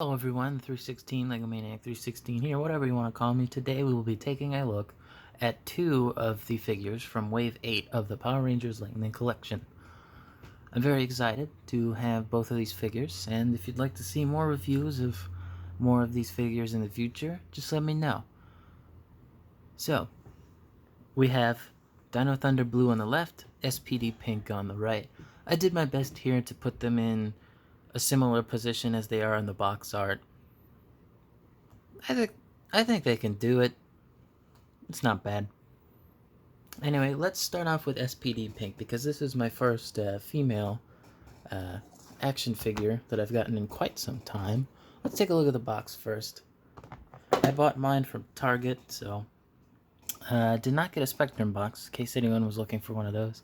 Hello everyone, 316 Lego Maniac 316 here, whatever you want to call me. Today we will be taking a look at two of the figures from Wave 8 of the Power Rangers Lightning Collection. I'm very excited to have both of these figures, and if you'd like to see more reviews of more of these figures in the future, just let me know. So, we have Dino Thunder Blue on the left, SPD Pink on the right. I did my best here to put them in a similar position as they are in the box art. I think they can do it. It's not bad. Anyway, let's start off with SPD Pink because this is my first female action figure that I've gotten in quite some time. Let's take a look at the box first. I bought mine from Target, so did not get a Spectrum box in case anyone was looking for one of those.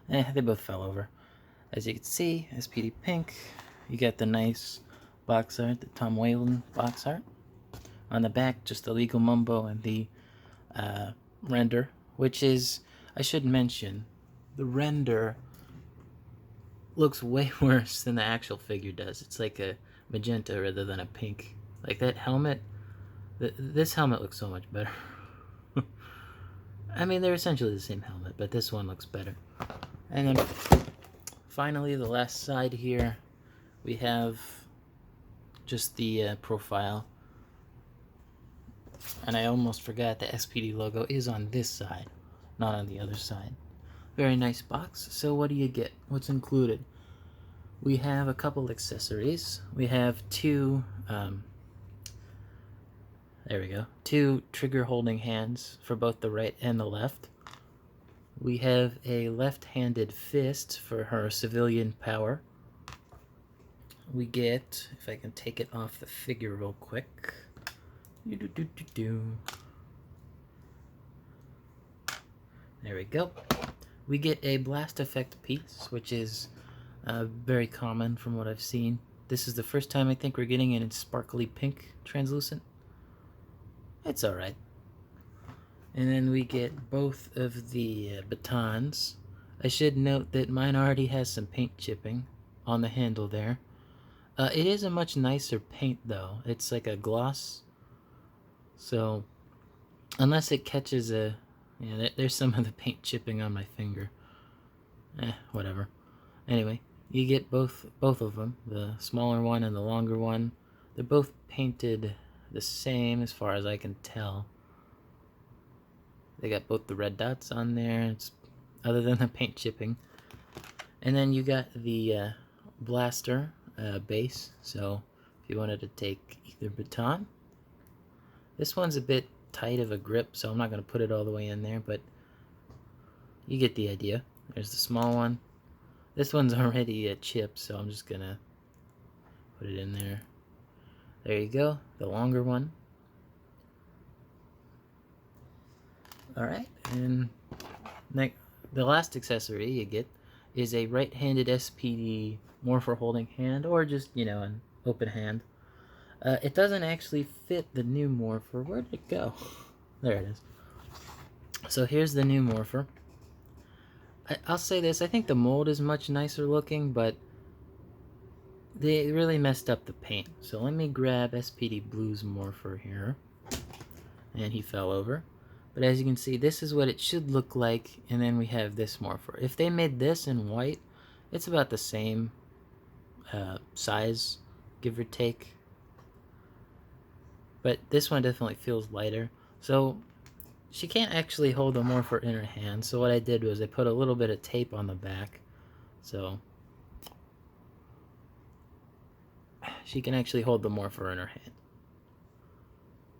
They both fell over. As you can see, SPD Pink, you get the nice box art, the Tom Whalen box art. On the back, just the legal mumbo and the render, which is, I should mention, the render looks way worse than the actual figure does. It's like a magenta rather than a pink. Like that helmet, this helmet looks so much better. I mean, they're essentially the same helmet, but this one looks better. And then finally, the last side here, we have just the profile. And I almost forgot the SPD logo is on this side, not on the other side. Very nice box. So what do you get? What's included? We have a couple accessories. We have two trigger holding hands for both the right and the left. We have a left-handed fist for her civilian power. We get, if I can take it off the figure real quick. There we go. We get a blast effect piece, which is very common from what I've seen. This is the first time I think we're getting it in sparkly pink translucent. It's alright. And then we get both of the batons. I should note that mine already has some paint chipping on the handle there. It is a much nicer paint though. It's like a gloss. So, unless it catches a... Yeah, there's some of the paint chipping on my finger. Whatever. Anyway, you get both of them, the smaller one and the longer one. They're both painted the same as far as I can tell. They got both the red dots on there, it's other than the paint chipping. And then you got the blaster base, so if you wanted to take either baton. This one's a bit tight of a grip, so I'm not going to put it all the way in there, but you get the idea. There's the small one. This one's already a chip, so I'm just going to put it in there. There you go, the longer one. Alright, and the last accessory you get is a right-handed SPD morpher holding hand, or just, an open hand. It doesn't actually fit the new morpher. Where did it go? There it is. So here's the new morpher. I'll say this, I think the mold is much nicer looking, but they really messed up the paint. So let me grab SPD Blue's morpher here. And he fell over. But as you can see, this is what it should look like, and then we have this morpher. If they made this in white, it's about the same size, give or take. But this one definitely feels lighter. So she can't actually hold the morpher in her hand. So what I did was I put a little bit of tape on the back. So she can actually hold the morpher in her hand.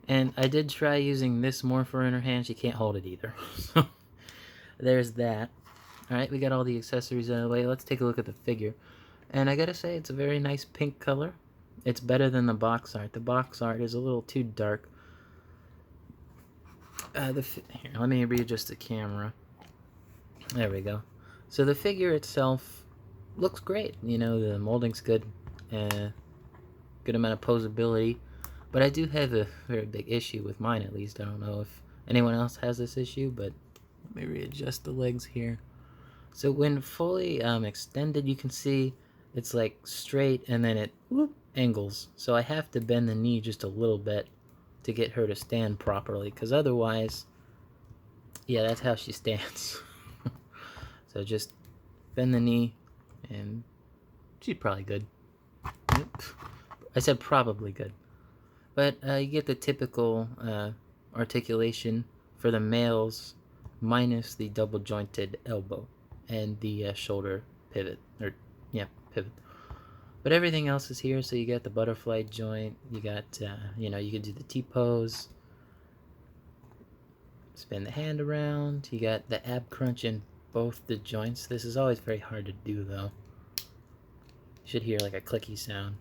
And I did try using this morpher in her hand. She can't hold it either. So there's that. Alright, we got all the accessories out of the way. Let's take a look at the figure. And I gotta say, it's a very nice pink color. It's better than the box art. The box art is a little too dark. Here, let me readjust the camera. There we go. So the figure itself looks great. The molding's good. Good amount of posability. But I do have a very big issue with mine, at least. I don't know if anyone else has this issue, but let me readjust the legs here. So when fully extended, you can see it's like straight and then it whoop, angles. So I have to bend the knee just a little bit to get her to stand properly, because otherwise, yeah, that's how she stands. So just bend the knee and she's probably good. Yep. I said probably good. But you get the typical articulation for the males minus the double jointed elbow and the shoulder pivot, or yeah, pivot. But everything else is here. So you got the butterfly joint, you got you can do the T-pose, spin the hand around, you got the ab crunch in both the joints. This is always very hard to do though. You should hear like a clicky sound.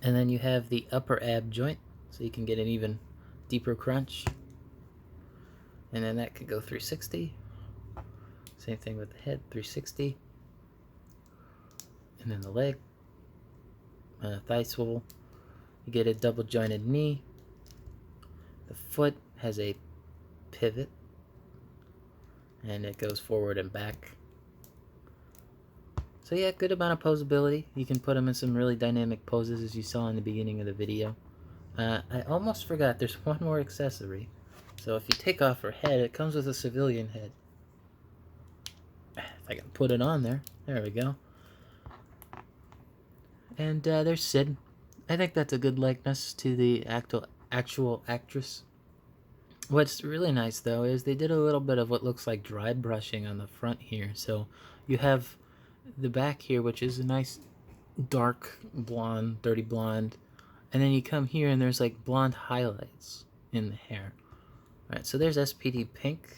And then you have the upper ab joint, so you can get an even deeper crunch. And then that could go 360. Same thing with the head, 360. And then the leg, thigh swivel. You get a double jointed knee. The foot has a pivot, and it goes forward and back. So yeah, good amount of posability. You can put them in some really dynamic poses, as you saw in the beginning of the video. I almost forgot, there's one more accessory. So if you take off her head, it comes with a civilian head. If I can put it on there. There we go. And there's Sid. I think that's a good likeness to the actual actress. What's really nice though is they did a little bit of what looks like dry brushing on the front here. So you have the back here, which is a nice dark blonde, dirty blonde, and then you come here and there's like blonde highlights in the hair. All right, so there's SPD Pink.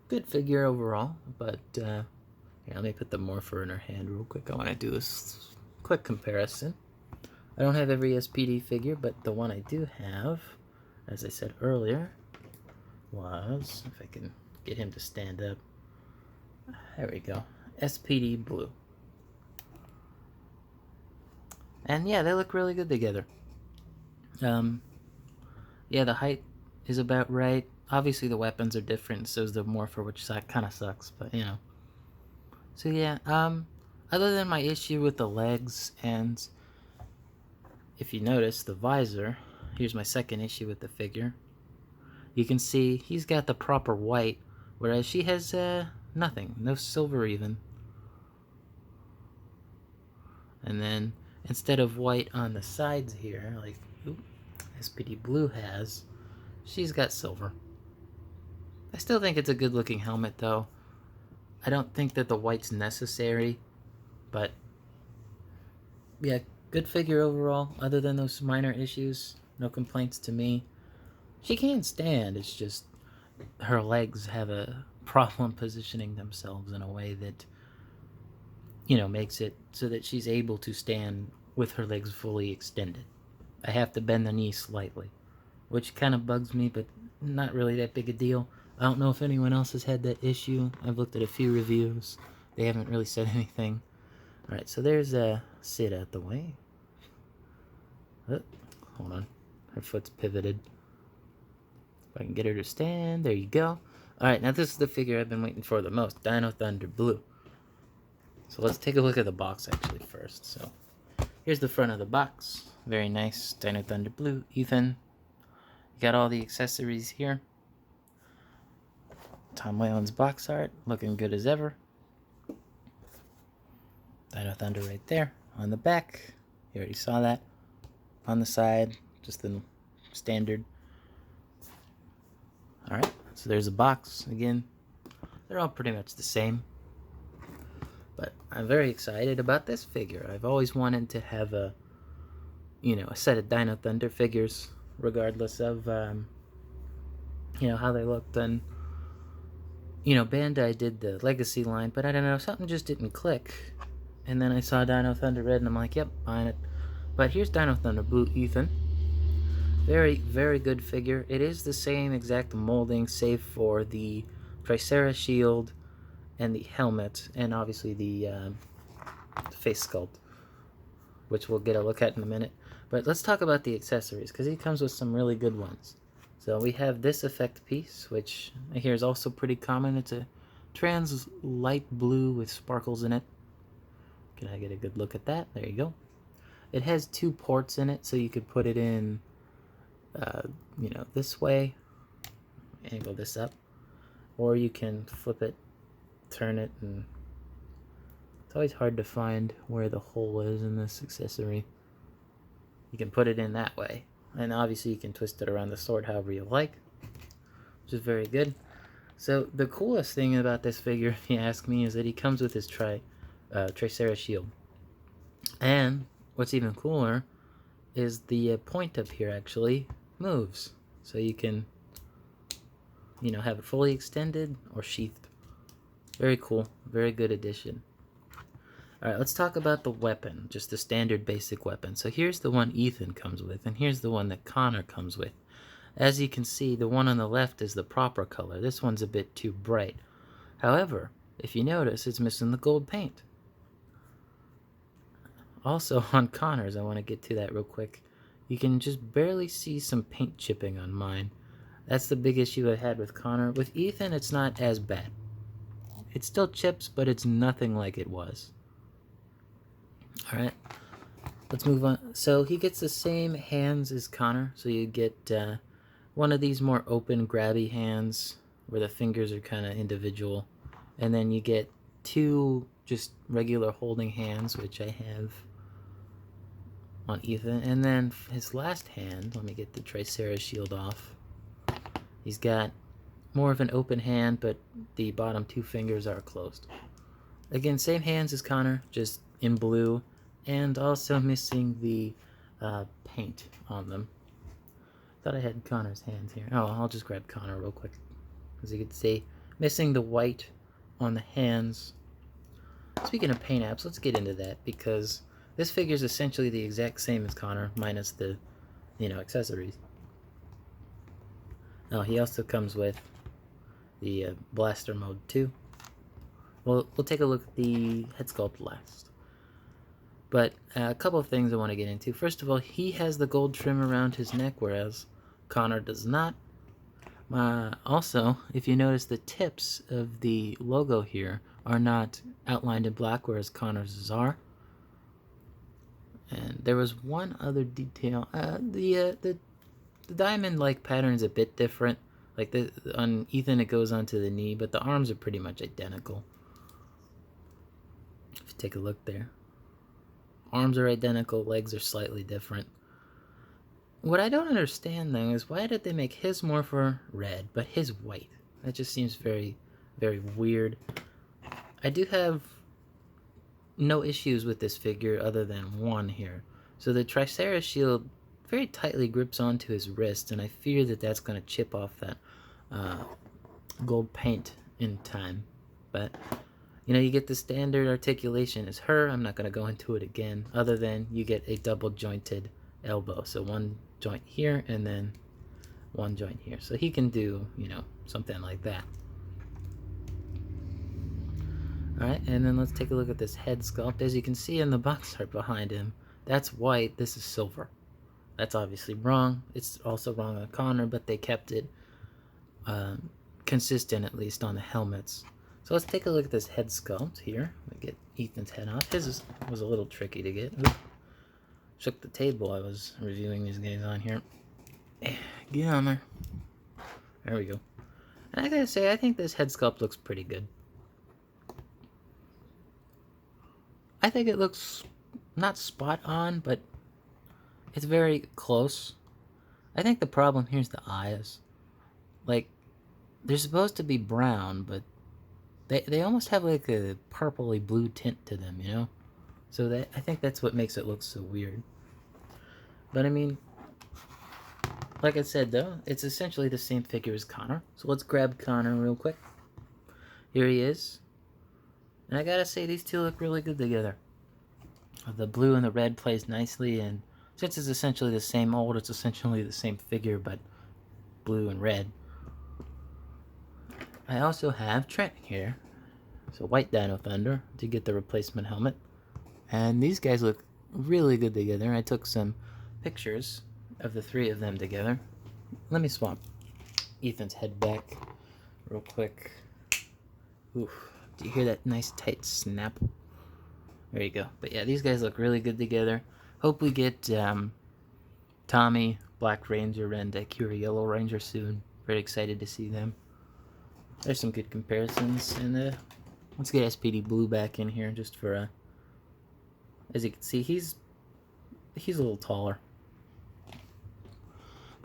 Good figure overall, but here, let me put the morpher in her hand real quick. I want to do this quick comparison. I don't have every SPD figure, but the one I do have, as I said earlier, was, if I can get him to stand up, there we go, SPD Blue. And yeah, they look really good together. Yeah, the height is about right. Obviously the weapons are different, so is the morpher, which kind of sucks, but you know. So yeah, other than my issue with the legs, and if you notice the visor, here's my second issue with the figure. You can see he's got the proper white, whereas she has nothing, no silver even. And then instead of white on the sides here, like SPD Blue has, she's got silver. I still think it's a good looking helmet though. I don't think that the white's necessary, but yeah, good figure overall. Other than those minor issues, no complaints to me. She can stand, it's just her legs have a problem positioning themselves in a way that, you know, makes it so that she's able to stand with her legs fully extended. I have to bend the knee slightly, which kind of bugs me, but not really that big a deal. I don't know if anyone else has had that issue. I've looked at a few reviews. They haven't really said anything. Alright, so there's Sid out the way. Oh, hold on. Her foot's pivoted. If I can get her to stand. There you go. Alright, now this is the figure I've been waiting for the most. Dino Thunder Blue. So let's take a look at the box actually first. So here's the front of the box. Very nice. Dino Thunder Blue. Ethan. You got all the accessories here. Tom Whalen's box art. Looking good as ever. Dino Thunder right there. On the back. You already saw that. On the side. Just the standard. Alright. So there's a box. Again, they're all pretty much the same. But I'm very excited about this figure. I've always wanted to have a set of Dino Thunder figures, regardless of, how they looked. And, Bandai did the Legacy line, but I don't know, something just didn't click. And then I saw Dino Thunder Red, and I'm like, yep, buying it. But here's Dino Thunder Blue Ethan. Very, very good figure. It is the same exact molding, save for the Tricera shield and the helmet, and obviously the face sculpt, which we'll get a look at in a minute. But let's talk about the accessories, because he comes with some really good ones. So we have this effect piece, which I hear is also pretty common. It's a trans light blue with sparkles in it. Can I get a good look at that? There you go. It has 2 ports in it, so you could put it in, you know, this way, angle this up, or you can flip it, turn it, and it's always hard to find where the hole is in this accessory. You can put it in that way, and obviously you can twist it around the sword however you like, which is very good. So the coolest thing about this figure, if you ask me, is that he comes with his Tricera shield. And what's even cooler is the point up here actually moves. So you can, you know, have it fully extended or sheathed. Very cool. Very good addition. Alright, let's talk about the weapon. Just the standard basic weapon. So here's the one Ethan comes with, and here's the one that Connor comes with. As you can see, the one on the left is the proper color. This one's a bit too bright. However, if you notice, it's missing the gold paint. Also, on Connor's, I want to get to that real quick. You can just barely see some paint chipping on mine. That's the big issue I had with Connor. With Ethan, it's not as bad. It still chips, but it's nothing like it was. Alright, let's move on. So he gets the same hands as Connor. So you get one of these more open, grabby hands where the fingers are kind of individual. And then you get 2 just regular holding hands, which I have on Ethan. And then his last hand, let me get the Tricera shield off. He's got more of an open hand, but the bottom 2 fingers are closed. Again, same hands as Connor, just in blue, and also missing the paint on them. Thought I had Connor's hands here. Oh, I'll just grab Connor real quick. As you can see, missing the white on the hands. Speaking of paint apps, let's get into that, because this figure is essentially the exact same as Connor, minus the, you know, accessories. Oh, he also comes with the blaster mode too. We'll take a look at the head sculpt last. But a couple of things I want to get into. First of all, he has the gold trim around his neck, whereas Connor does not. Also, if you notice, the tips of the logo here are not outlined in black, whereas Connor's are. And there was one other detail. The diamond-like pattern is a bit different. Like on Ethan, it goes onto the knee, but the arms are pretty much identical. If you take a look there, arms are identical, legs are slightly different. What I don't understand, though, is why did they make his Morpher red, but his white? That just seems very, very weird. I do have no issues with this figure other than one here. So the Tricera shield very tightly grips onto his wrist, and I fear that that's going to chip off that gold paint in time. But, you know, you get the standard articulation as her. I'm not going to go into it again, other than you get a double jointed elbow. So one joint here and then one joint here. So he can do, you know, something like that. Alright, and then let's take a look at this head sculpt. As you can see in the box art behind him, that's white, this is silver. That's obviously wrong. It's also wrong on Connor, but they kept it consistent, at least on the helmets. So let's take a look at this head sculpt here. Let me get Ethan's head off. His was a little tricky to get. Ooh. Shook the table I was reviewing these guys on here. Get on there. There we go. And I gotta say, I think this head sculpt looks pretty good. I think it looks not spot on, but it's very close. I think the problem here is the eyes. Like, they're supposed to be brown, but they almost have like a purpley blue tint to them, you know? So I think that's what makes it look so weird. But I mean, like I said though, it's essentially the same figure as Connor. So let's grab Connor real quick. Here he is. And I gotta say, these two look really good together. The blue and the red plays nicely, and since it's essentially the same mold, it's essentially the same figure, but blue and red. I also have Trent here. So white Dino Thunder to get the replacement helmet. And these guys look really good together. I took some pictures of the 3 of them together. Let me swap Ethan's head back real quick. Oof. Do you hear that nice tight snap? There you go. But yeah, these guys look really good together. Hope we get Tommy, Black Ranger, and Kira, Yellow Ranger soon. Very excited to see them. There's some good comparisons. And let's get SPD Blue back in here just for as you can see, he's a little taller.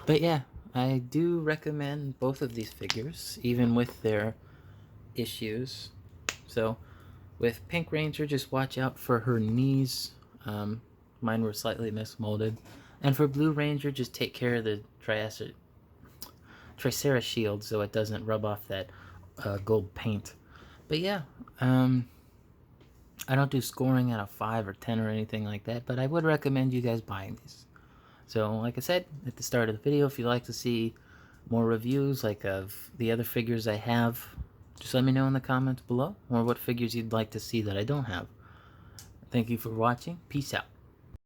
But yeah, I do recommend both of these figures, even with their issues. So with Pink Ranger, just watch out for her knees. Mine were slightly mismolded. And for Blue Ranger, just take care of the Tricera shield so it doesn't rub off that gold paint. But yeah, I don't do scoring out of 5 or 10 or anything like that, but I would recommend you guys buying these. So like I said at the start of the video, if you'd like to see more reviews like of the other figures I have, just let me know in the comments below, or what figures you'd like to see that I don't have. Thank you for watching. Peace out.